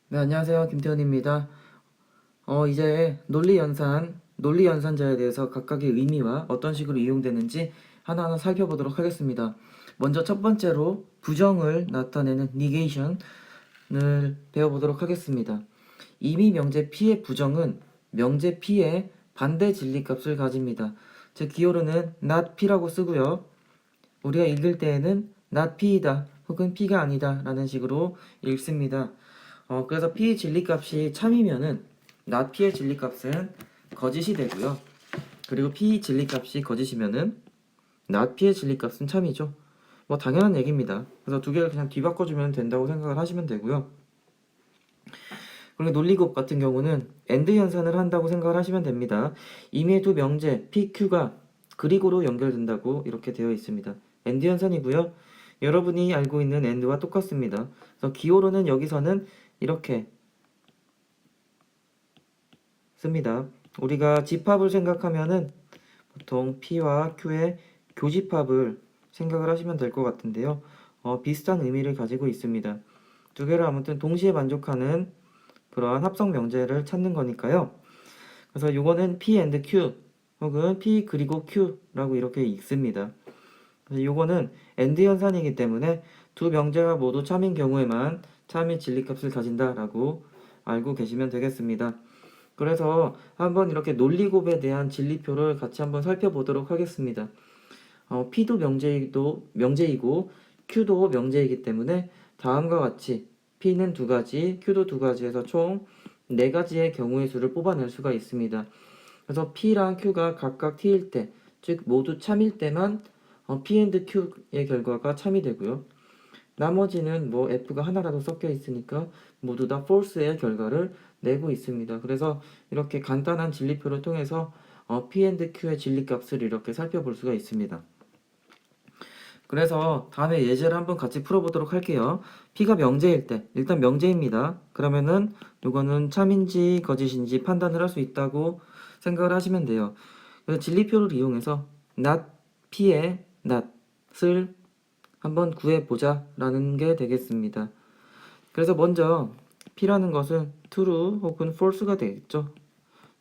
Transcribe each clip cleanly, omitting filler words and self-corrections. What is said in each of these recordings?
네, 안녕하세요. 김태훈입니다. 이제 논리연산자에 대해서 각각의 의미와 어떤 식으로 이용되는지 하나하나 살펴보도록 하겠습니다. 먼저 첫 번째로 부정을 나타내는 negation을 배워보도록 하겠습니다. 이미 명제 P의 부정은 명제 P의 반대 진리값을 가집니다. 즉, 기호로는 not P라고 쓰고요. 우리가 읽을 때에는 not P이다 혹은 P가 아니다 라는 식으로 읽습니다. 그래서 P 진리값이 참이면은 not P의 진리값은 거짓이 되고요. 그리고 P 진리값이 거짓이면은 not P의 진리값은 참이죠. 뭐 당연한 얘기입니다. 그래서 두 개를 그냥 뒤바꿔주면 된다고 생각을 하시면 되고요. 그리고 논리곱 같은 경우는 AND 연산을 한다고 생각을 하시면 됩니다. 이미 두 명제 P, Q가 그리고로 연결된다고 이렇게 되어 있습니다. AND 연산이고요. 여러분이 알고 있는 AND와 똑같습니다. 그래서 기호로는 여기서는 이렇게 씁니다. 우리가 집합을 생각하면은 보통 P와 Q의 교집합을 생각을 하시면 될 것 같은데요. 비슷한 의미를 가지고 있습니다. 두 개를 아무튼 동시에 만족하는 그러한 합성 명제를 찾는 거니까요. 그래서 요거는 P and Q 혹은 P 그리고 Q라고 이렇게 읽습니다. 그래서 요거는 AND 현상이기 때문에 두 명제가 모두 참인 경우에만 참의 진리값을 가진다라고 알고 계시면 되겠습니다. 그래서 한번 이렇게 논리곱에 대한 진리표를 같이 한번 살펴보도록 하겠습니다. P도 명제이고 Q도 명제이기 때문에 다음과 같이 P는 두 가지, Q도 두 가지에서 총 네 가지의 경우의 수를 뽑아낼 수가 있습니다. 그래서 P랑 Q가 각각 T일 때, 즉 모두 참일 때만 P and Q의 결과가 참이 되고요. 나머지는 뭐 F가 하나라도 섞여 있으니까 모두 다 false의 결과를 내고 있습니다. 그래서 이렇게 간단한 진리표를 통해서 P and Q의 진리값을 이렇게 살펴볼 수가 있습니다. 그래서 다음에 예제를 한번 같이 풀어보도록 할게요. P가 명제일 때, 일단 명제입니다. 그러면은 이거는 참인지 거짓인지 판단을 할 수 있다고 생각을 하시면 돼요. 그래서 진리표를 이용해서 not P의 not을 한번 구해보자 라는 게 되겠습니다. 그래서 먼저 P라는 것은 true 혹은 false가 되겠죠.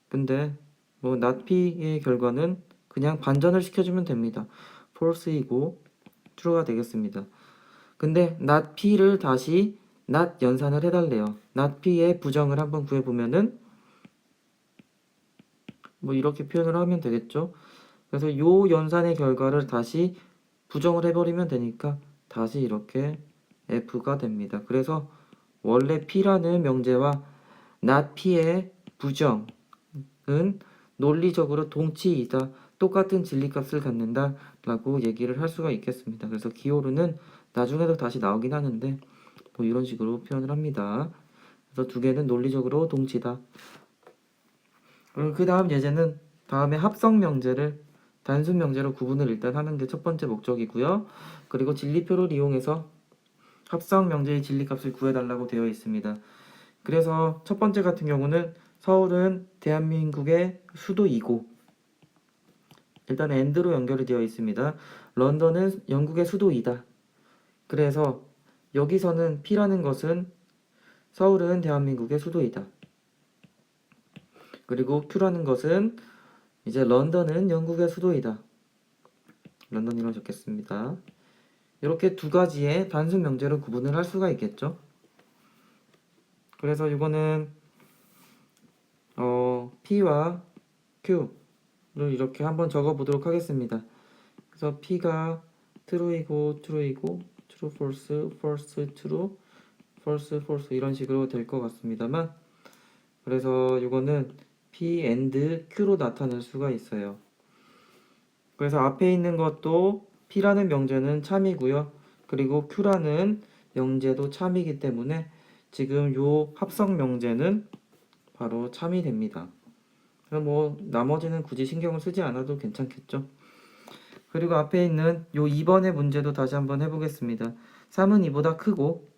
근데 뭐 not P의 결과는 그냥 반전을 시켜주면 됩니다. false이고 true가 되겠습니다. 근데 not P를 다시 not 연산을 해달래요. not P의 부정을 한번 구해보면은 뭐 이렇게 표현을 하면 되겠죠. 그래서 요 연산의 결과를 다시 부정을 해버리면 되니까 다시 이렇게 F가 됩니다. 그래서 원래 P라는 명제와 not P의 부정은 논리적으로 동치이다. 똑같은 진리값을 갖는다 라고 얘기를 할 수가 있겠습니다. 그래서 기호르는 나중에도 다시 나오긴 하는데 뭐 이런 식으로 표현을 합니다. 그래서 두 개는 논리적으로 동치다. 그리고 그 다음 예제는 다음에 합성 명제를 단순 명제로 구분을 일단 하는 게 첫 번째 목적이고요. 그리고 진리표를 이용해서 합성 명제의 진리값을 구해달라고 되어 있습니다. 그래서 첫 번째 같은 경우는 서울은 대한민국의 수도이고 일단 and로 연결이 되어 있습니다. 런던은 영국의 수도이다. 그래서 여기서는 P라는 것은 서울은 대한민국의 수도이다. 그리고 Q라는 것은 이제 런던은 영국의 수도이다. 런던이라고 적겠습니다. 이렇게 두 가지의 단순 명제로 구분을 할 수가 있겠죠. 그래서 이거는 P와 Q를 이렇게 한번 적어보도록 하겠습니다. 그래서 P가 true이고 true이고 true false false true false false 이런 식으로 될 것 같습니다만 그래서 이거는 P and Q로 나타낼 수가 있어요. 그래서 앞에 있는 것도 P라는 명제는 참이고요. 그리고 Q라는 명제도 참이기 때문에 지금 요 합성 명제는 바로 참이 됩니다. 그럼 뭐 나머지는 굳이 신경을 쓰지 않아도 괜찮겠죠. 그리고 앞에 있는 요 2번의 문제도 다시 한번 해보겠습니다. 3은 2보다 크고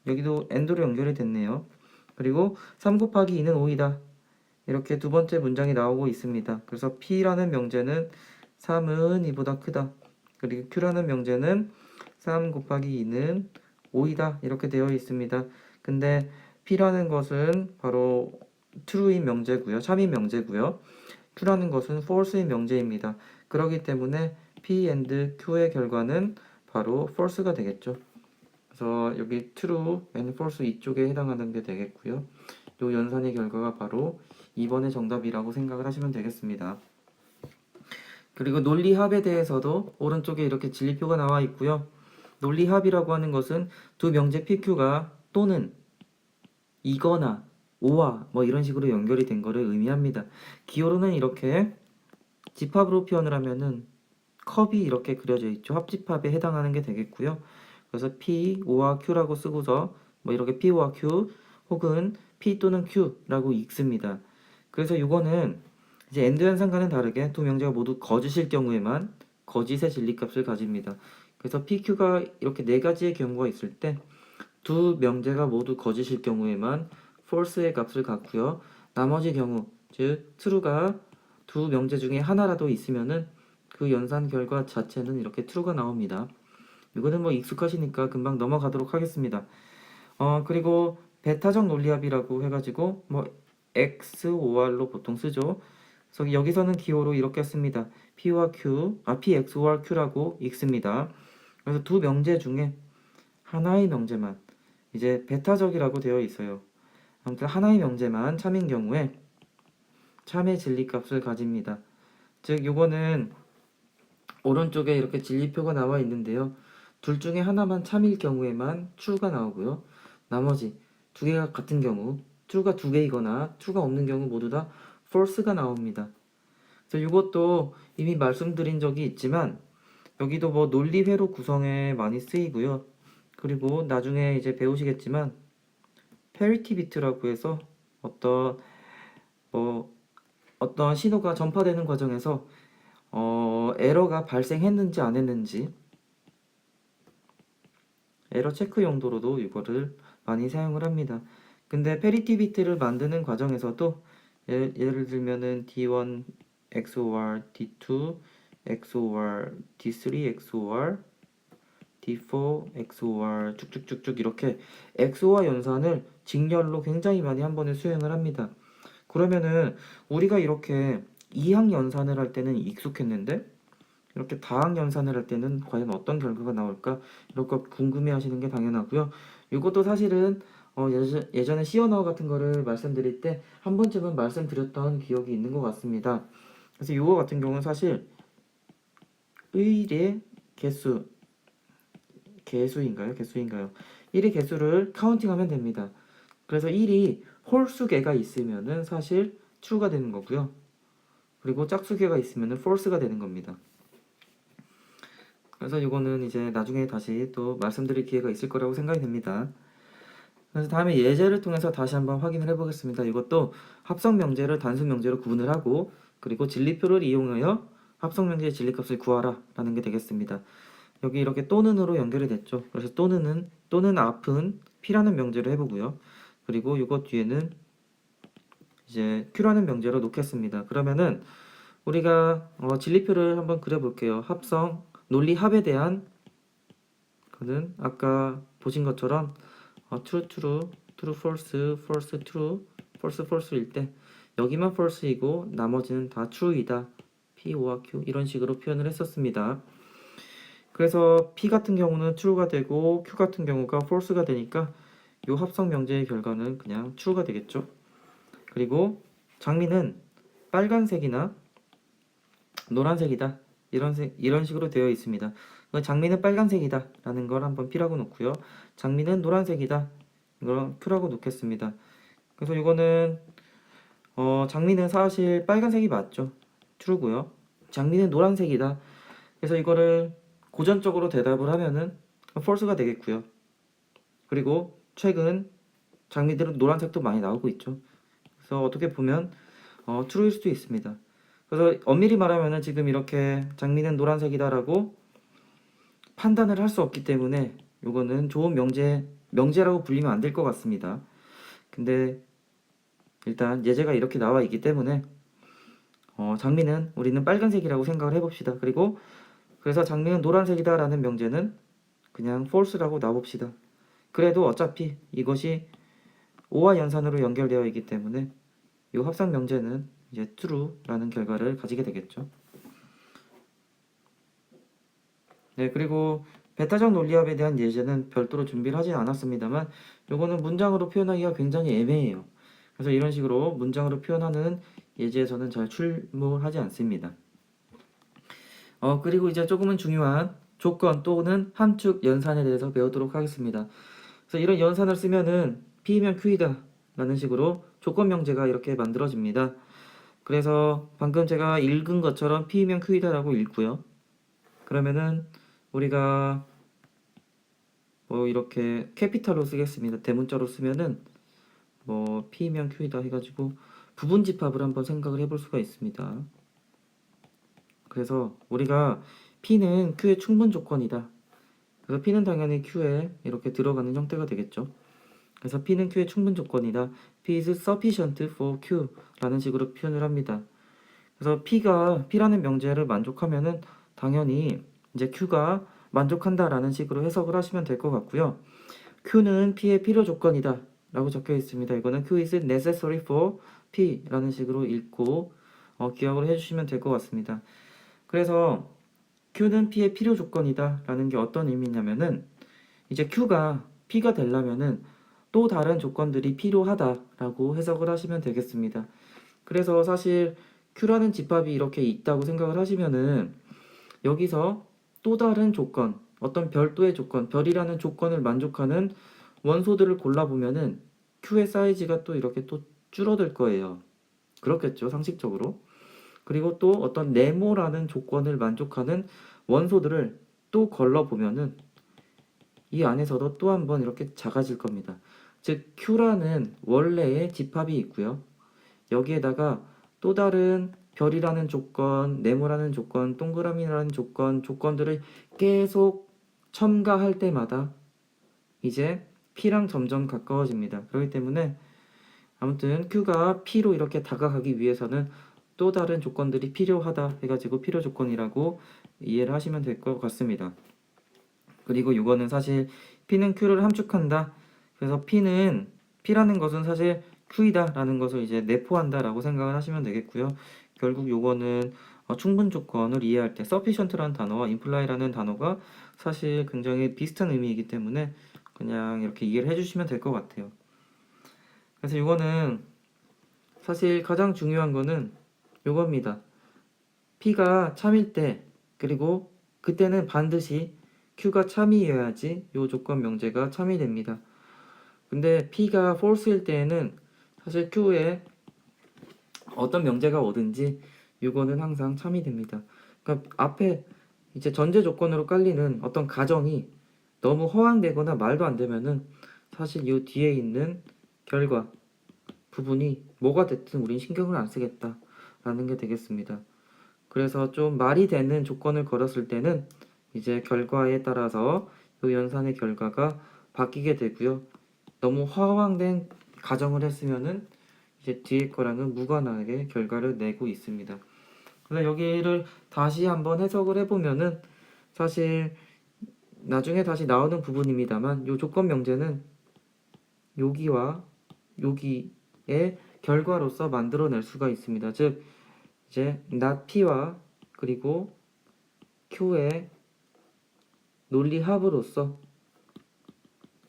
여기도 AND로 연결이 됐네요. 그리고 3 곱하기 2는 5이다. 이렇게 두 번째 문장이 나오고 있습니다. 그래서 P라는 명제는 3은 2보다 크다. 그리고 Q라는 명제는 3 곱하기 2는 5이다. 이렇게 되어 있습니다. 근데 P라는 것은 바로 true인 명제고요. 참인 명제고요. Q라는 것은 false인 명제입니다. 그렇기 때문에 P and Q의 결과는 바로 false가 되겠죠. 그래서 여기 true and false 이쪽에 해당하는 게 되겠고요. 이 연산의 결과가 바로 2번의 정답이라고 생각을 하시면 되겠습니다. 그리고 논리합에 대해서도 오른쪽에 이렇게 진리표가 나와 있고요. 논리합이라고 하는 것은 두 명제 PQ가 또는 이거나 오와 뭐 이런 식으로 연결이 된 거를 의미합니다. 기호로는 이렇게 집합으로 표현을 하면은 컵이 이렇게 그려져 있죠. 합집합에 해당하는 게 되겠고요. 그래서 P, O와 Q라고 쓰고서 뭐 이렇게 P와 Q 혹은 P 또는 Q라고 읽습니다. 그래서 이거는 이제 엔드 현상과는 다르게 두 명제가 모두 거짓일 경우에만 거짓의 진리값을 가집니다. 그래서 PQ가 이렇게 네 가지의 경우가 있을 때 두 명제가 모두 거짓일 경우에만 false의 값을 갖고요. 나머지 경우, 즉 true가 두 명제 중에 하나라도 있으면은 그 연산 결과 자체는 이렇게 true가 나옵니다. 이거는 뭐 익숙하시니까 금방 넘어가도록 하겠습니다. 그리고 베타적 논리합이라고 해가지고 뭐 XOR로 보통 쓰죠. 그래서 여기서는 기호로 이렇게 씁니다. P와 Q, P, X, OR, Q라고 읽습니다. 그래서 두 명제 중에 하나의 명제만 이제 베타적이라고 되어 있어요. 아무튼 하나의 명제만 참인 경우에 참의 진리값을 가집니다. 즉 요거는 오른쪽에 이렇게 진리표가 나와 있는데요. 둘 중에 하나만 참일 경우에만 true가 나오고요. 나머지 두 개가 같은 경우 true가 두 개이거나 true가 없는 경우 모두 다 false가 나옵니다. 그래서 이것도 이미 말씀드린 적이 있지만 여기도 뭐 논리회로 구성에 많이 쓰이고요. 그리고 나중에 이제 배우시겠지만 페리티 비트라고 해서 어떤 어떤 신호가 전파되는 과정에서 에러가 발생했는지 안 했는지 에러 체크 용도로도 이거를 많이 사용을 합니다. 근데 페리티 비트를 만드는 과정에서도 예를 들면은 D1 XOR, D2 XOR, D3 XOR, D4 XOR 쭉쭉쭉쭉 이렇게 XOR 연산을 직렬로 굉장히 많이 한 번에 수행을 합니다. 그러면은 우리가 이렇게 이항 연산을 할 때는 익숙했는데 이렇게 다항 연산을 할 때는 과연 어떤 결과가 나올까 이런 거 궁금해 하시는 게 당연하고요. 이것도 사실은 예전에 시언어 같은 거를 말씀드릴 때 한 번쯤은 말씀드렸던 기억이 있는 것 같습니다. 그래서 이거 같은 경우는 사실 의의 개수인가요? 1의 개수를 카운팅하면 됩니다. 그래서 1이 홀수개가 있으면은 사실 true가 되는 거고요. 그리고 짝수개가 있으면은 false가 되는 겁니다. 그래서 이거는 이제 나중에 다시 또 말씀드릴 기회가 있을 거라고 생각이 됩니다. 그래서 다음에 예제를 통해서 다시 한번 확인을 해보겠습니다. 이것도 합성 명제를 단순 명제로 구분을 하고 그리고 진리표를 이용하여 합성 명제의 진리값을 구하라 라는 게 되겠습니다. 여기 이렇게 또는으로 연결이 됐죠. 그래서 또는 앞은 P라는 명제로 해보고요. 그리고 이거 뒤에는 이제 Q라는 명제로 놓겠습니다. 그러면은 우리가 진리표를 한번 그려볼게요. 합성 논리합에 대한 그는 아까 보신 것처럼 true true true false false true false false일 때 여기만 false이고 나머지는 다 true이다. P, O와 Q 이런 식으로 표현을 했었습니다. 그래서 P 같은 경우는 true가 되고 Q 같은 경우가 false가 되니까 이 합성 명제의 결과는 그냥 true가 되겠죠. 그리고 장미는 빨간색이나 노란색이다. 이런 식으로 되어 있습니다. 장미는 빨간색이다 라는 걸 한번 P라고 놓고요. 장미는 노란색이다. 이걸 Q라고 놓겠습니다. 그래서 이거는 장미는 사실 빨간색이 맞죠. true고요. 장미는 노란색이다. 그래서 이거를 고전적으로 대답을 하면은 false가 되겠고요. 그리고 최근 장미들은 노란색도 많이 나오고 있죠. 그래서 어떻게 보면 true일 수도 있습니다. 그래서 엄밀히 말하면은 지금 이렇게 장미는 노란색이다라고 판단을 할 수 없기 때문에 이거는 좋은 명제라고 불리면 안 될 것 같습니다. 근데 일단 예제가 이렇게 나와 있기 때문에 장미는 우리는 빨간색이라고 생각을 해봅시다. 그래서 장미는 노란색이다 라는 명제는 그냥 false라고 놔봅시다. 그래도 어차피 이것이 O와 연산으로 연결되어 있기 때문에 이 합성 명제는 이제 true라는 결과를 가지게 되겠죠. 네, 그리고 베타적 논리합에 대한 예제는 별도로 준비를 하진 않았습니다만 요거는 문장으로 표현하기가 굉장히 애매해요. 그래서 이런 식으로 문장으로 표현하는 예제에서는 잘 출몰하지 않습니다. 그리고 이제 조금은 중요한 조건 또는 함축 연산에 대해서 배우도록 하겠습니다. 그래서 이런 연산을 쓰면은 P면 Q이다 라는 식으로 조건 명제가 이렇게 만들어집니다. 그래서 방금 제가 읽은 것처럼 P면 Q이다 라고 읽고요. 그러면은 우리가 뭐 이렇게 캐피탈로 쓰겠습니다. 대문자로 쓰면은 뭐 P면 Q이다 해가지고 부분 집합을 한번 생각을 해볼 수가 있습니다. 그래서 우리가 P는 Q의 충분 조건이다. 그래서 P는 당연히 Q에 이렇게 들어가는 형태가 되겠죠. 그래서 P는 Q의 충분 조건이다. P is sufficient for Q 라는 식으로 표현을 합니다. 그래서 P라는 명제를 만족하면은 당연히 이제 Q가 만족한다라는 식으로 해석을 하시면 될 것 같고요. Q는 P의 필요 조건이다 라고 적혀 있습니다. 이거는 Q is necessary for P 라는 식으로 읽고 기억을 해주시면 될 것 같습니다. 그래서 Q는 P의 필요 조건이다 라는 게 어떤 의미냐면은 이제 Q가 P가 되려면은 또 다른 조건들이 필요하다라고 해석을 하시면 되겠습니다. 그래서 사실 Q라는 집합이 이렇게 있다고 생각을 하시면은 여기서 또 다른 조건, 어떤 별도의 조건, 별이라는 조건을 만족하는 원소들을 골라보면은 Q의 사이즈가 또 이렇게 또 줄어들 거예요. 그렇겠죠, 상식적으로. 그리고 또 어떤 네모라는 조건을 만족하는 원소들을 또 걸러보면은 이 안에서도 또 한 번 이렇게 작아질 겁니다. 즉 Q라는 원래의 집합이 있고요. 여기에다가 또 다른 별이라는 조건, 네모라는 조건, 동그라미라는 조건들을 계속 첨가할 때마다 이제 P랑 점점 가까워집니다. 그렇기 때문에 아무튼 Q가 P로 이렇게 다가가기 위해서는 또 다른 조건들이 필요하다 해가지고 필요 조건이라고 이해를 하시면 될 것 같습니다. 그리고 이거는 사실 P는 Q를 함축한다. 그래서 P라는 것은 사실 Q이다 라는 것을 이제 내포한다 라고 생각을 하시면 되겠고요. 결국 요거는 충분 조건을 이해할 때 sufficient라는 단어와 imply라는 단어가 사실 굉장히 비슷한 의미이기 때문에 그냥 이렇게 이해를 해주시면 될 것 같아요. 그래서 이거는 사실 가장 중요한 거는 요겁니다. P가 참일 때 그리고 그때는 반드시 Q가 참이어야지 요 조건 명제가 참이 됩니다. 근데 P가 false일 때에는 사실 Q에 어떤 명제가 오든지 이거는 항상 참이 됩니다. 그러니까 앞에 이제 전제 조건으로 깔리는 어떤 가정이 너무 허황되거나 말도 안 되면은 사실 이 뒤에 있는 결과 부분이 뭐가 됐든 우린 신경을 안 쓰겠다라는 게 되겠습니다. 그래서 좀 말이 되는 조건을 걸었을 때는 이제 결과에 따라서 이 연산의 결과가 바뀌게 되고요. 너무 허황된 가정을 했으면은 이제 뒤에 거랑은 무관하게 결과를 내고 있습니다. 그래서 여기를 다시 한번 해석을 해보면은 사실 나중에 다시 나오는 부분입니다만 이 조건 명제는 여기와 여기의 결과로서 만들어낼 수가 있습니다. 즉 이제 not P와 그리고 Q의 논리 합으로서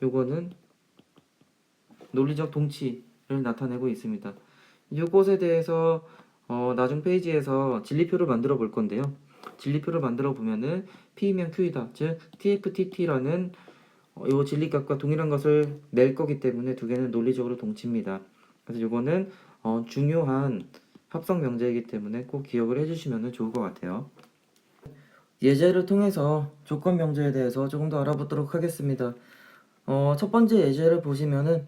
요거는 논리적 동치를 나타내고 있습니다. 이것에 대해서 나중 페이지에서 진리표를 만들어 볼 건데요. 진리표를 만들어 보면은 P면 Q이다. 즉 TFTT라는 이 진리값과 동일한 것을 낼 거기 때문에 두 개는 논리적으로 동치입니다. 그래서 이거는 중요한 합성 명제이기 때문에 꼭 기억을 해주시면 좋을 것 같아요. 예제를 통해서 조건 명제에 대해서 조금 더 알아보도록 하겠습니다. 첫 번째 예제를 보시면은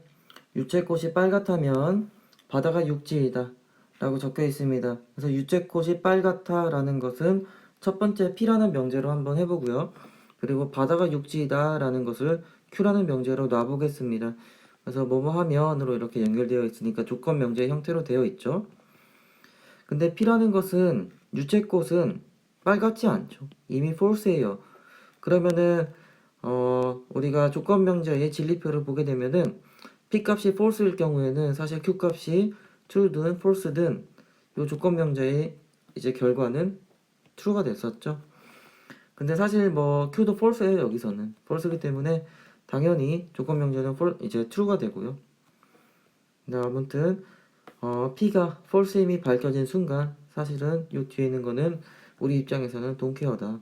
유채꽃이 빨갛다면 바다가 육지이다 라고 적혀 있습니다. 그래서 유채꽃이 빨갛다 라는 것은 첫 번째 P라는 명제로 한번 해보고요. 그리고 바다가 육지이다 라는 것을 Q라는 명제로 놔보겠습니다. 그래서 뭐뭐 하면으로 이렇게 연결되어 있으니까 조건 명제의 형태로 되어 있죠. 근데 P라는 것은 유채꽃은 빨갛지 않죠. 이미 false예요. 그러면은 우리가 조건 명제의 진리표를 보게 되면은 p 값이 false일 경우에는 사실 q 값이 true든 false든 이 조건 명제의 이제 결과는 true가 됐었죠. 근데 사실 뭐 q도 false예요. 여기서는 false이기 때문에 당연히 조건 명제는 이제 true가 되고요. 근데 아무튼 p가 false임이 밝혀진 순간 사실은 이 뒤에 있는 거는 우리 입장에서는 don't care다.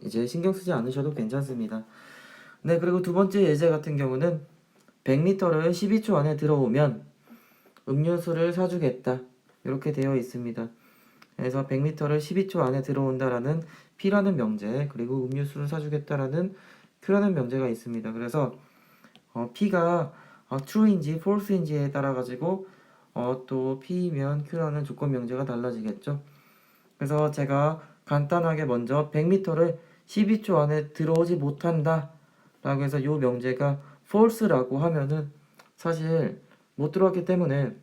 이제 신경 쓰지 않으셔도 괜찮습니다. 네, 그리고 두 번째 예제 같은 경우는 100m를 12초 안에 들어오면 음료수를 사주겠다. 이렇게 되어 있습니다. 그래서 100m를 12초 안에 들어온다라는 P라는 명제, 그리고 음료수를 사주겠다라는 Q라는 명제가 있습니다. 그래서 P가 true인지 false인지에 따라 가지고 또 P면 Q라는 조건 명제가 달라지겠죠. 그래서 제가 간단하게 먼저 100m를 12초 안에 들어오지 못한다 라고 해서 이 명제가 false라고 하면은 사실 못 들어왔기 때문에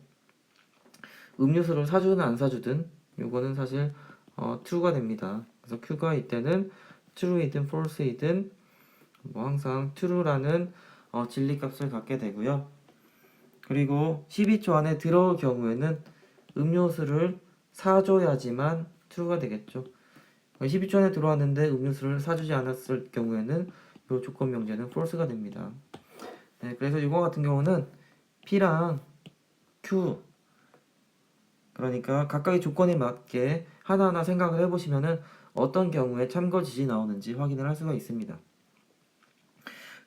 음료수를 사주든 안 사주든 요거는 사실 true가 됩니다. 그래서 Q가 이때는 true이든 false이든 뭐 항상 true라는 진리값을 갖게 되고요. 그리고 12초 안에 들어올 경우에는 음료수를 사줘야지만 true가 되겠죠. 12초 안에 들어왔는데 음료수를 사주지 않았을 경우에는 이 조건 명제는 false가 됩니다. 네, 그래서 이거 같은 경우는 P랑 Q 그러니까 각각의 조건에 맞게 하나하나 생각을 해보시면은 어떤 경우에 참고 지시 나오는지 확인을 할 수가 있습니다.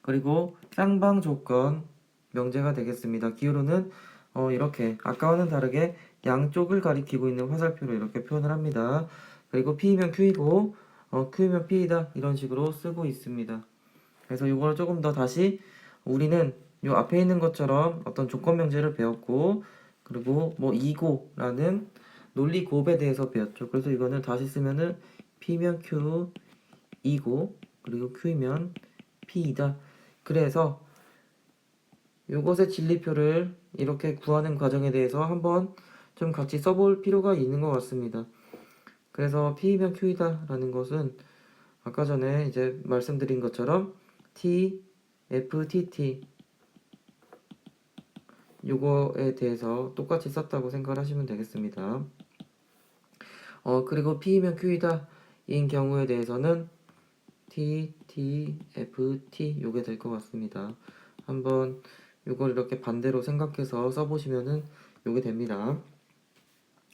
그리고 쌍방 조건 명제가 되겠습니다. 기호로는 이렇게 아까와는 다르게 양쪽을 가리키고 있는 화살표로 이렇게 표현을 합니다. 그리고 P이면 Q이고 Q이면 P이다 이런 식으로 쓰고 있습니다. 그래서 이걸 조금 더 다시 우리는 요 앞에 있는 것처럼 어떤 조건 명제를 배웠고 그리고 뭐 이고라는 논리 곱에 대해서 배웠죠. 그래서 이거는 다시 쓰면은 P면 Q 이고 그리고 Q이면 P이다. 그래서 요것의 진리표를 이렇게 구하는 과정에 대해서 한번 좀 같이 써볼 필요가 있는 것 같습니다. 그래서 P이면 Q이다 라는 것은 아까 전에 이제 말씀드린 것처럼 T, F, TT 요거에 대해서 똑같이 썼다고 생각을 하시면 되겠습니다. 그리고 P이면 Q이다 인 경우에 대해서는 T, T, F, T 요게 될 것 같습니다. 한번 요걸 이렇게 반대로 생각해서 써보시면은 요게 됩니다.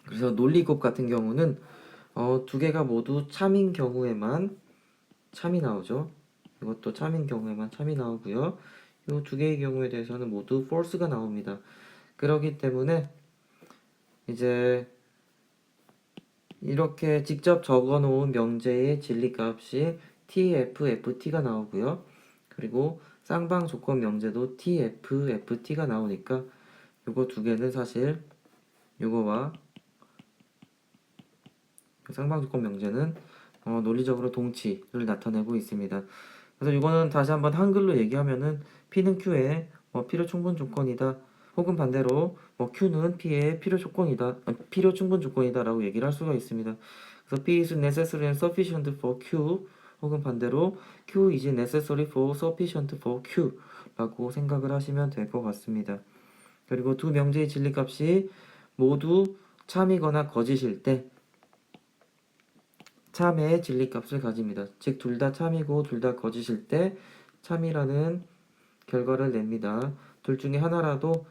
그래서 논리곱 같은 경우는 두 개가 모두 참인 경우에만 참이 나오죠. 이것도 참인 경우에만 참이 나오고요. 이 두 개의 경우에 대해서는 모두 false가 나옵니다. 그렇기 때문에 이제 이렇게 직접 적어 놓은 명제의 진리값이 TFFT가 나오고요. 그리고 쌍방 조건 명제도 TFFT가 나오니까 요거 두 개는 사실 요거와 쌍방 조건 명제는 논리적으로 동치를 나타내고 있습니다. 그래서 이거는 다시 한번 한글로 얘기하면은 P는 Q의 필요 충분 조건이다. 혹은 반대로 Q는 P의 필요 조건이다. 필요 충분 조건이다라고 얘기를 할 수가 있습니다. 그래서 P is necessary and sufficient for Q 혹은 반대로 Q is necessary for sufficient for Q라고 생각을 하시면 될 것 같습니다. 그리고 두 명제의 진리값이 모두 참이거나 거짓일 때 참의 진리값을 가집니다. 즉 둘 다 참이고 둘 다 거짓일 때 참이라는 결과를 냅니다. 둘 중에 하나라도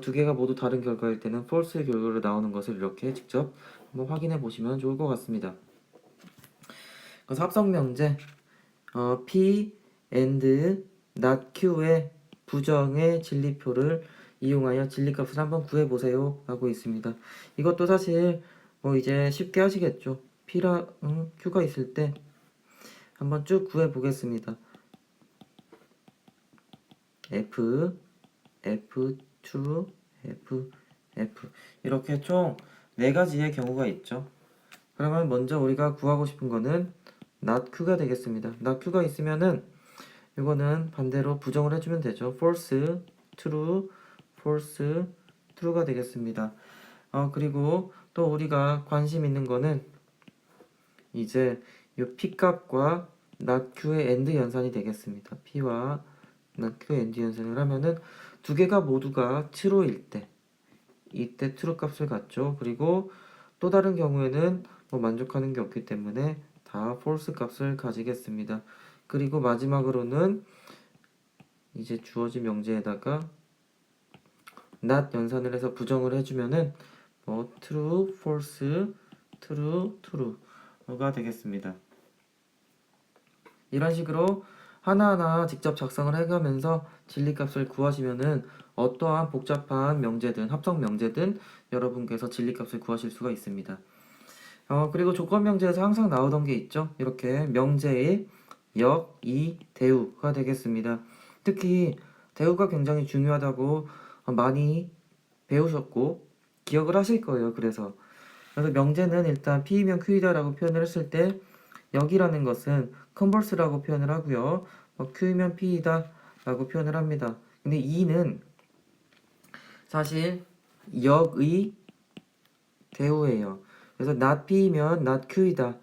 두 개가 모두 다른 결과일 때는 false의 결과로 나오는 것을 이렇게 직접 한번 확인해 보시면 좋을 것 같습니다. 그래서 합성 명제 P and not Q의 부정의 진리표를 이용하여 진리값을 한번 구해보세요 라고 있습니다. 이것도 사실 이제 쉽게 하시겠죠. P랑 Q가 있을 때 한번 쭉 구해보겠습니다. F, F2, F 이렇게 총 4가지의 경우가 있죠. 그러면 먼저 우리가 구하고 싶은 거는 not Q가 되겠습니다. not Q가 있으면은 이거는 반대로 부정을 해주면 되죠. false, true, false, true가 되겠습니다. 그리고 또 우리가 관심 있는 거는 이제 이 P 값과 not Q의 AND 연산이 되겠습니다. P와 not Q의 ND 현상을 하면은 두 개가 모두가 true일 때 이때 true 값을 갖죠. 그리고 또 다른 경우에는 뭐 만족하는 게 없기 때문에 다 false 값을 가지겠습니다. 그리고 마지막으로는 이제 주어진 명제에다가 not 연산을 해서 부정을 해주면은 뭐 true, false, true, true가 되겠습니다. 이런 식으로 하나하나 직접 작성을 해가면서 진리값을 구하시면은 어떠한 복잡한 명제든 합성 명제든 여러분께서 진리값을 구하실 수가 있습니다. 그리고 조건 명제에서 항상 나오던 게 있죠. 이렇게 명제의 역, 이, 대우가 되겠습니다. 특히 대우가 굉장히 중요하다고 많이 배우셨고 기억을 하실 거예요. 그래서 명제는 일단 P이면 Q이다라고 표현을 했을 때 역이라는 것은 컨버스라고 표현을 하고요. Q이면 P이다 라고 표현을 합니다. 근데 이는 사실 역의 대우예요. 그래서 not P이면 not Q이다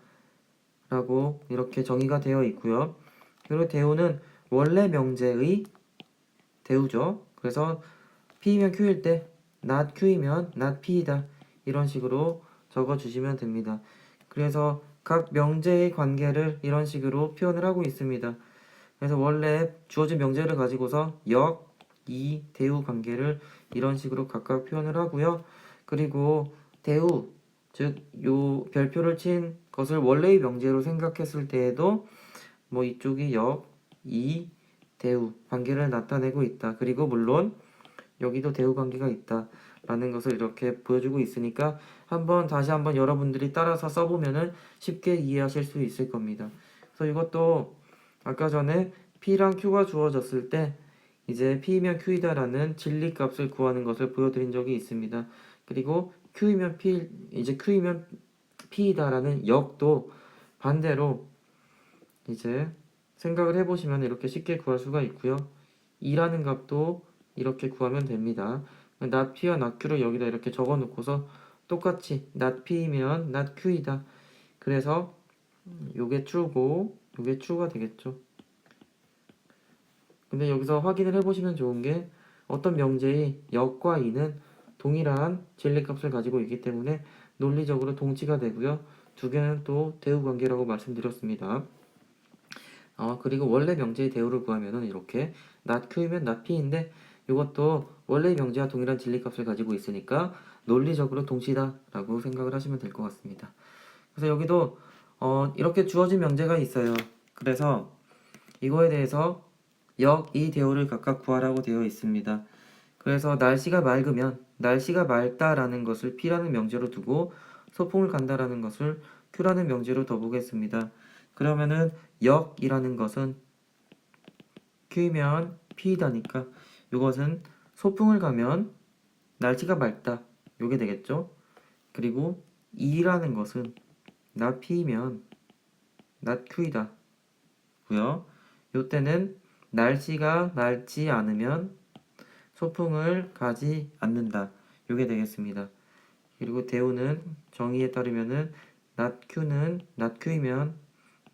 라고 이렇게 정의가 되어 있고요. 그리고 대우는 원래 명제의 대우죠. 그래서 P이면 Q일 때 not Q이면 not P이다 이런 식으로 적어주시면 됩니다. 그래서 각 명제의 관계를 이런 식으로 표현을 하고 있습니다. 그래서 원래 주어진 명제를 가지고서 역, 이, 대우 관계를 이런 식으로 각각 표현을 하고요. 그리고 대우, 즉 요 별표를 친 것을 원래의 명제로 생각했을 때에도 뭐 이쪽이 역, 이, 대우 관계를 나타내고 있다. 그리고 물론 여기도 대우 관계가 있다. 라는 것을 이렇게 보여주고 있으니까 다시 한번 여러분들이 따라서 써보면은 쉽게 이해하실 수 있을 겁니다. 그래서 이것도 아까 전에 P랑 Q가 주어졌을 때 이제 P이면 Q이다라는 진리값을 구하는 것을 보여드린 적이 있습니다. 그리고 Q이면 P이다라는 역도 반대로 이제 생각을 해보시면 이렇게 쉽게 구할 수가 있고요. 2라는 값도 이렇게 구하면 됩니다. not P와 not Q를 여기다 이렇게 적어 놓고서 똑같이 not P이면 not Q이다. 그래서 요게 true고 요게 true가 되겠죠. 근데 여기서 확인을 해보시면 좋은 게 어떤 명제의 역과 이는 동일한 진리값을 가지고 있기 때문에 논리적으로 동치가 되고요. 두 개는 또 대우 관계라고 말씀드렸습니다. 그리고 원래 명제의 대우를 구하면은 이렇게 not Q이면 not P인데 이것도 원래 명제와 동일한 진리값을 가지고 있으니까 논리적으로 동치다 라고 생각을 하시면 될 것 같습니다. 그래서 여기도 이렇게 주어진 명제가 있어요. 그래서 이거에 대해서 역, 이 대우를 각각 구하라고 되어 있습니다. 그래서 날씨가 맑다라는 것을 P라는 명제로 두고 소풍을 간다라는 것을 Q라는 명제로 둬보겠습니다. 그러면은 역이라는 것은 Q이면 P이다니까 이것은 소풍을 가면 날씨가 맑다 요게 되겠죠. 그리고 이라는 것은 not P이면 not Q이다 고요. 요때는 날씨가 맑지 않으면 소풍을 가지 않는다 요게 되겠습니다. 그리고 대우는 정의에 따르면은 not Q이면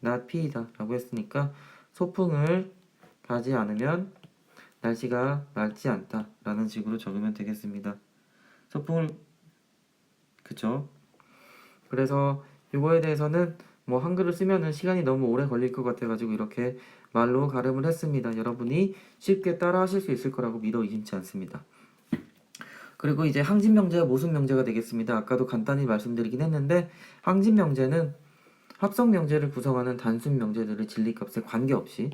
not P이다 라고 했으니까 소풍을 가지 않으면 날씨가 맑지 않다 라는 식으로 적으면 되겠습니다. 소풍을 그쵸? 그래서 이거에 대해서는 뭐 한글을 쓰면은 시간이 너무 오래 걸릴 것 같아가지고 이렇게 말로 가름을 했습니다. 여러분이 쉽게 따라 하실 수 있을 거라고 믿어 의심치 않습니다. 그리고 이제 항진 명제가 모순 명제가 되겠습니다. 아까도 간단히 말씀드리긴 했는데 항진 명제는 합성 명제를 구성하는 단순 명제들의 진리값에 관계없이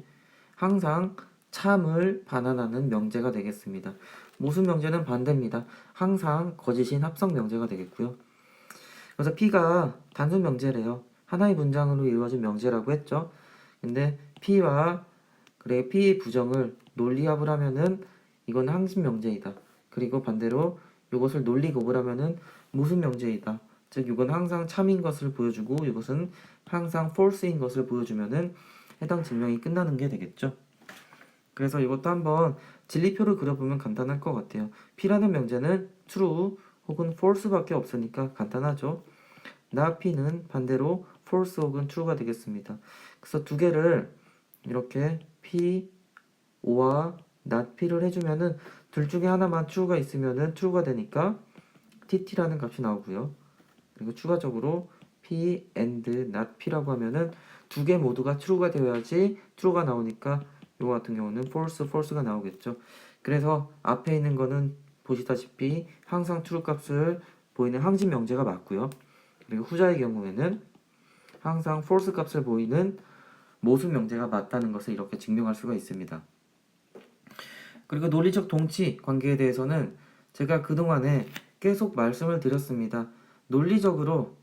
항상 참을 반환하는 명제가 되겠습니다. 모순 명제는 반대입니다. 항상 거짓인 합성 명제가 되겠고요. 그래서 P가 단순 명제래요. 하나의 문장으로 이루어진 명제라고 했죠. 근데 P와 P의 부정을 논리합을 하면은 이건 항진 명제이다. 그리고 반대로 이것을 논리곱을 하면은 모순 명제이다. 즉 이건 항상 참인 것을 보여주고 이것은 항상 false인 것을 보여주면은 해당 증명이 끝나는 게 되겠죠. 그래서 이것도 한번 진리표를 그려보면 간단할 것 같아요. P라는 명제는 true 혹은 false밖에 없으니까 간단하죠. not P는 반대로 false 혹은 true가 되겠습니다. 그래서 두 개를 이렇게 P, O와 not P를 해주면은 둘 중에 하나만 true가 있으면은 true가 되니까 TT라는 값이 나오고요. 그리고 추가적으로 P and not P라고 하면은 두 개 모두가 true가 되어야지 true가 나오니까 이거 같은 경우는 false가 나오겠죠. 그래서 앞에 있는 거는 보시다시피 항상 true 값을 보이는 항진 명제가 맞고요. 그리고 후자의 경우에는 항상 false 값을 보이는 모순 명제가 맞다는 것을 이렇게 증명할 수가 있습니다. 그리고 논리적 동치 관계에 대해서는 제가 그동안에 계속 말씀을 드렸습니다. 논리적으로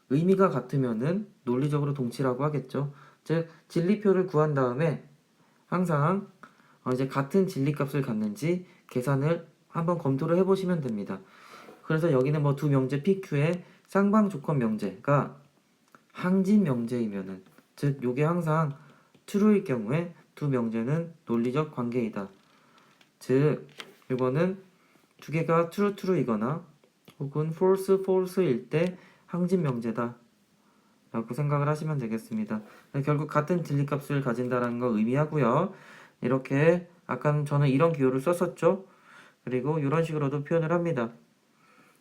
의미가 같으면은 논리적으로 동치라고 하겠죠. 즉 진리표를 구한 다음에 항상 이제 같은 진리값을 갖는지 계산을 한번 검토를 해보시면 됩니다. 그래서 여기는 뭐 두 명제 PQ의 쌍방 조건 명제가 항진 명제이면은 즉 요게 항상 true일 경우에 두 명제는 논리적 관계이다. 즉 이거는 두 개가 true이거나 혹은 false일 때 항진 명제다 라고 생각을 하시면 되겠습니다. 결국 같은 진리값을 가진다라는 거 의미하고요. 이렇게 아까 저는 이런 기호를 썼었죠. 그리고 이런 식으로도 표현을 합니다.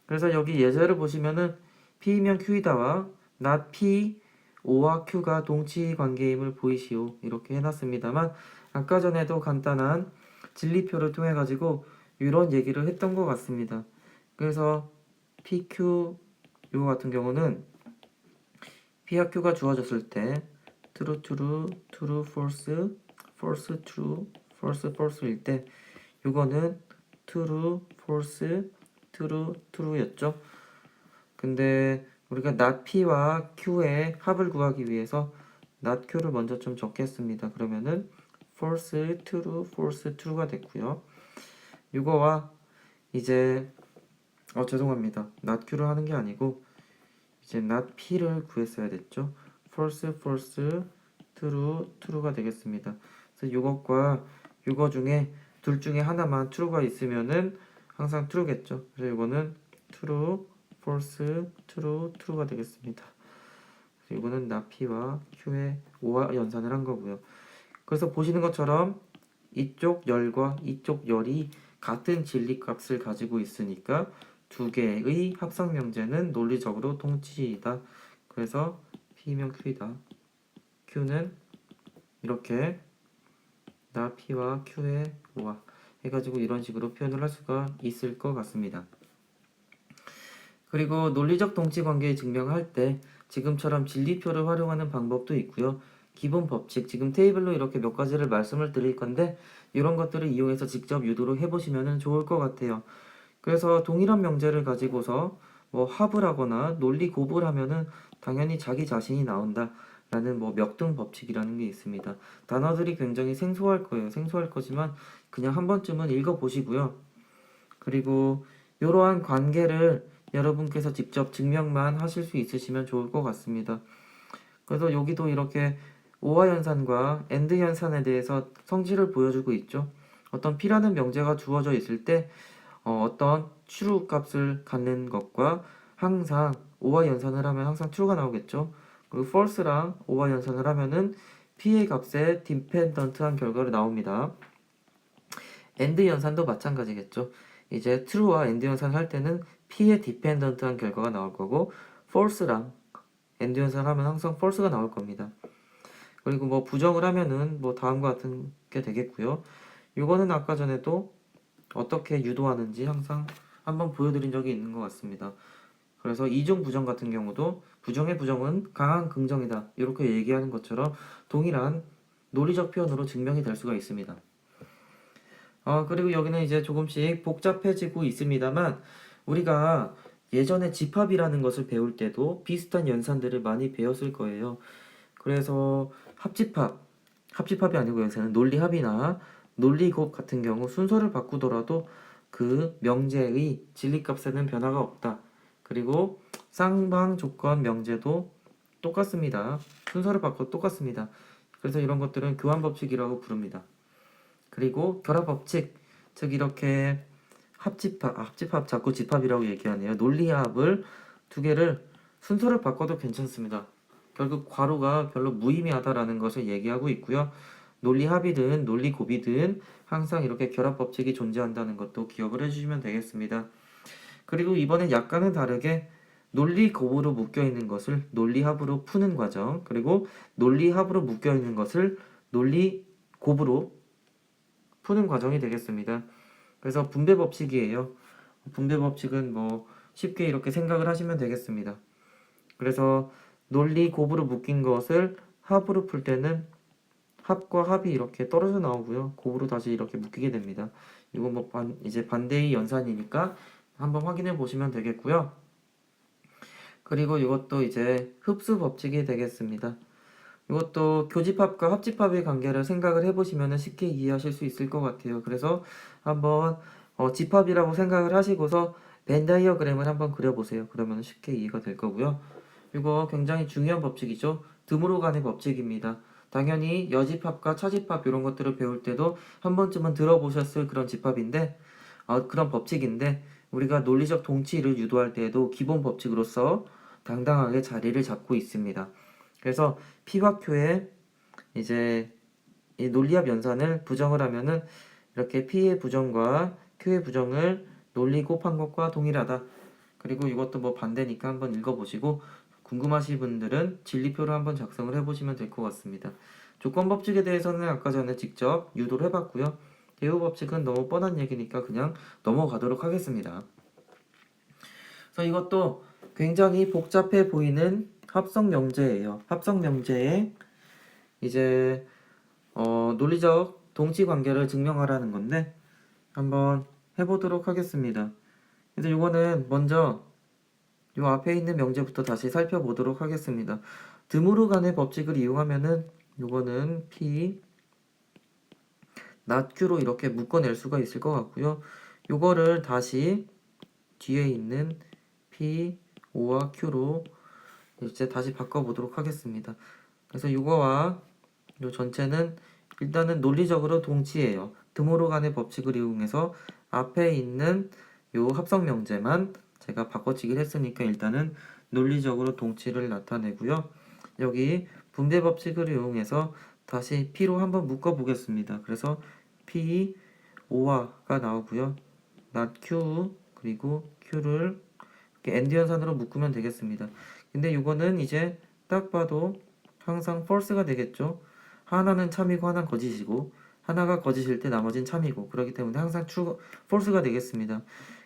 그래서 여기 예제를 보시면은 P이면 Q이다와 not P, O와 Q가 동치 관계임을 보이시오. 이렇게 해놨습니다만 아까 전에도 간단한 진리표를 통해 가지고 이런 얘기를 했던 것 같습니다. 그래서 PQ 이거 같은 경우는 P와 Q가 주어졌을 때 true, true, true, false, false, true, false, false일 때 이거는 true, false, true, true였죠. 근데 우리가 not P와 Q의 합을 구하기 위해서 not Q를 먼저 좀 적겠습니다. 그러면은 false, true, false, true가 됐고요. 이거와 이제 죄송합니다. not Q를 하는 게 아니고 이제 not P를 구했어야 됐죠. false, false, true, true가 되겠습니다. 그래서 이것과 이거 중에 둘 중에 하나만 true가 있으면은 항상 true겠죠. 그래서 이거는 true, false, true, true가 되겠습니다. 그래서 이거는 not P와 Q의 O와 연산을 한 거고요. 그래서 보시는 것처럼 이쪽 열과 이쪽 열이 같은 진리값을 가지고 있으니까 두 개의 합성 명제는 논리적으로 동치이다. 그래서 P면 Q이다. Q는 이렇게 나 P와 Q의 O와 해가지고 이런 식으로 표현을 할 수가 있을 것 같습니다. 그리고 논리적 동치 관계 증명할 때 지금처럼 진리표를 활용하는 방법도 있고요. 기본 법칙, 지금 테이블로 이렇게 몇 가지를 말씀을 드릴 건데 이런 것들을 이용해서 직접 유도를 해보시면 좋을 것 같아요. 그래서 동일한 명제를 가지고서 뭐 합을 하거나 논리 고부를 하면은 당연히 자기 자신이 나온다 라는 뭐 명등 법칙이라는 게 있습니다. 단어들이 굉장히 생소할 거예요. 생소할 거지만 그냥 한 번쯤은 읽어보시고요. 그리고 이러한 관계를 여러분께서 직접 증명만 하실 수 있으시면 좋을 것 같습니다. 그래서 여기도 이렇게 오화 연산과 엔드 연산에 대해서 성질을 보여주고 있죠. 어떤 P라는 명제가 주어져 있을 때 어떤 true 값을 갖는 것과 항상 오화 연산을 하면 항상 true가 나오겠죠. 그리고 false랑 오화 연산을 하면은 P의 값에 dependent한 결과를 나옵니다. AND 연산도 마찬가지겠죠. 이제 true와 AND 연산을 할 때는 P의 dependent한 결과가 나올 거고 false랑 AND 연산을 하면 항상 false가 나올 겁니다. 그리고 뭐 부정을 하면은 뭐 다음과 같은 게 되겠고요. 이거는 아까 전에도 어떻게 유도하는지 항상 한번 보여드린 적이 있는 것 같습니다. 그래서 이중 부정 같은 경우도 부정의 부정은 강한 긍정이다 이렇게 얘기하는 것처럼 동일한 논리적 표현으로 증명이 될 수가 있습니다. 그리고 여기는 이제 조금씩 복잡해지고 있습니다만 우리가 예전에 집합이라는 것을 배울 때도 비슷한 연산들을 많이 배웠을 거예요. 그래서 합집합이 아니고 여기서는 논리합이나 논리곱 같은 경우 순서를 바꾸더라도 그 명제의 진리값에는 변화가 없다. 그리고 쌍방 조건 명제도 똑같습니다. 순서를 바꿔 똑같습니다. 그래서 이런 것들은 교환법칙이라고 부릅니다. 그리고 결합법칙, 즉 이렇게 합집합 자꾸 집합이라고 얘기하네요. 논리합을 두 개를 순서를 바꿔도 괜찮습니다. 결국 괄호가 별로 무의미하다라는 것을 얘기하고 있고요. 논리 합이든 논리 곱이든 항상 이렇게 결합 법칙이 존재한다는 것도 기억을 해주시면 되겠습니다. 그리고 이번엔 약간은 다르게 논리 곱으로 묶여 있는 것을 논리 합으로 푸는 과정, 그리고 논리 합으로 묶여 있는 것을 논리 곱으로 푸는 과정이 되겠습니다. 그래서 분배 법칙이에요. 분배 법칙은 뭐 쉽게 이렇게 생각을 하시면 되겠습니다. 그래서 논리 곱으로 묶인 것을 합으로 풀 때는 합과 합이 이렇게 떨어져 나오고요. 곱으로 다시 이렇게 묶이게 됩니다. 이거 뭐 이제 반대의 연산이니까 한번 확인해 보시면 되겠고요. 그리고 이것도 이제 흡수 법칙이 되겠습니다. 이것도 교집합과 합집합의 관계를 생각을 해보시면 쉽게 이해하실 수 있을 것 같아요. 그래서 한번 집합이라고 생각을 하시고서 벤 다이어그램을 한번 그려보세요. 그러면 쉽게 이해가 될 거고요. 이거 굉장히 중요한 법칙이죠. 듬으로 간의 법칙입니다. 당연히 여집합과 차집합 이런 것들을 배울 때도 한 번쯤은 들어보셨을 그런 집합인데 그런 법칙인데 우리가 논리적 동치를 유도할 때에도 기본 법칙으로서 당당하게 자리를 잡고 있습니다. 그래서 P와 Q의 이제 이 논리합 연산을 부정을 하면은 이렇게 P의 부정과 Q의 부정을 논리 곱한 것과 동일하다. 그리고 이것도 뭐 반대니까 한번 읽어보시고 궁금하신 분들은 진리표를 한번 작성을 해보시면 될 것 같습니다. 조건 법칙에 대해서는 아까 전에 직접 유도를 해봤고요. 대우 법칙은 너무 뻔한 얘기니까 그냥 넘어가도록 하겠습니다. 그래서 이것도 굉장히 복잡해 보이는 합성 명제예요. 합성 명제에 이제 논리적 동치 관계를 증명하라는 건데 한번 해보도록 하겠습니다. 그래서 이거는 먼저 이 앞에 있는 명제부터 다시 살펴보도록 하겠습니다. 듬으로 간의 법칙을 이용하면은 이거는 P 낫 Q로 이렇게 묶어낼 수가 있을 것 같고요. 이거를 다시 뒤에 있는 P, O와 Q로 이제 다시 바꿔보도록 하겠습니다. 그래서 이거와 이 전체는 일단은 논리적으로 동치예요. 듬으로 간의 법칙을 이용해서 앞에 있는 이 합성 명제만 제가 바꿔치기를 했으니까 일단은 논리적으로 동치를 나타내고요. 여기 분배 법칙을 이용해서 다시 P로 한번 묶어 보겠습니다. 그래서 P, O화가 나오고요. not Q 그리고 Q를 이렇게 엔드 연산으로 묶으면 되겠습니다. 근데 이거는 이제 딱 봐도 항상 false가 되겠죠. 하나는 참이고 하나는 거짓이고 하나가 거짓일 때 나머지는 참이고 그렇기 때문에 항상 false가 되겠습니다.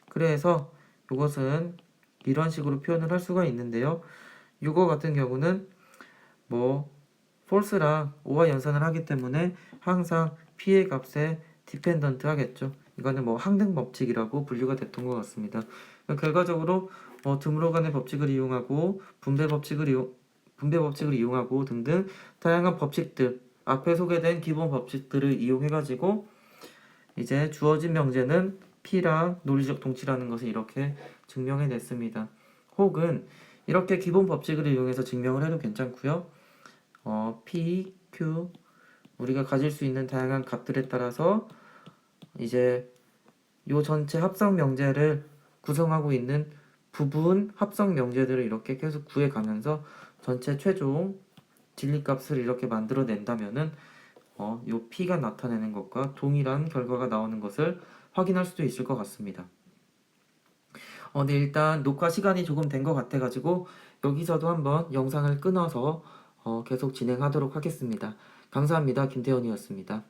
그래서 이것은 이런 식으로 표현을 할 수가 있는데요. 이거 같은 경우는 뭐 false랑 O와 연산을 하기 때문에 항상 P의 값에 dependent 하겠죠. 이거는 뭐 항등 법칙이라고 분류가 됐던 것 같습니다. 결과적으로 듬으로 간의 법칙을 이용하고 분배 법칙을 이용하고 등등 다양한 법칙들 앞에 소개된 기본 법칙들을 이용해가지고 이제 주어진 명제는 P랑 논리적 동치라는 것을 이렇게 증명해냈습니다. 혹은 이렇게 기본 법칙을 이용해서 증명을 해도 괜찮고요. P, Q 우리가 가질 수 있는 다양한 값들에 따라서 이제 요 전체 합성 명제를 구성하고 있는 부분 합성 명제들을 이렇게 계속 구해가면서 전체 최종 진리값을 이렇게 만들어낸다면은 요 P가 나타내는 것과 동일한 결과가 나오는 것을 확인할 수도 있을 것 같습니다. 네, 일단 녹화 시간이 조금 된 것 같아가지고 여기서도 한번 영상을 끊어서 계속 진행하도록 하겠습니다. 감사합니다. 김태원이었습니다.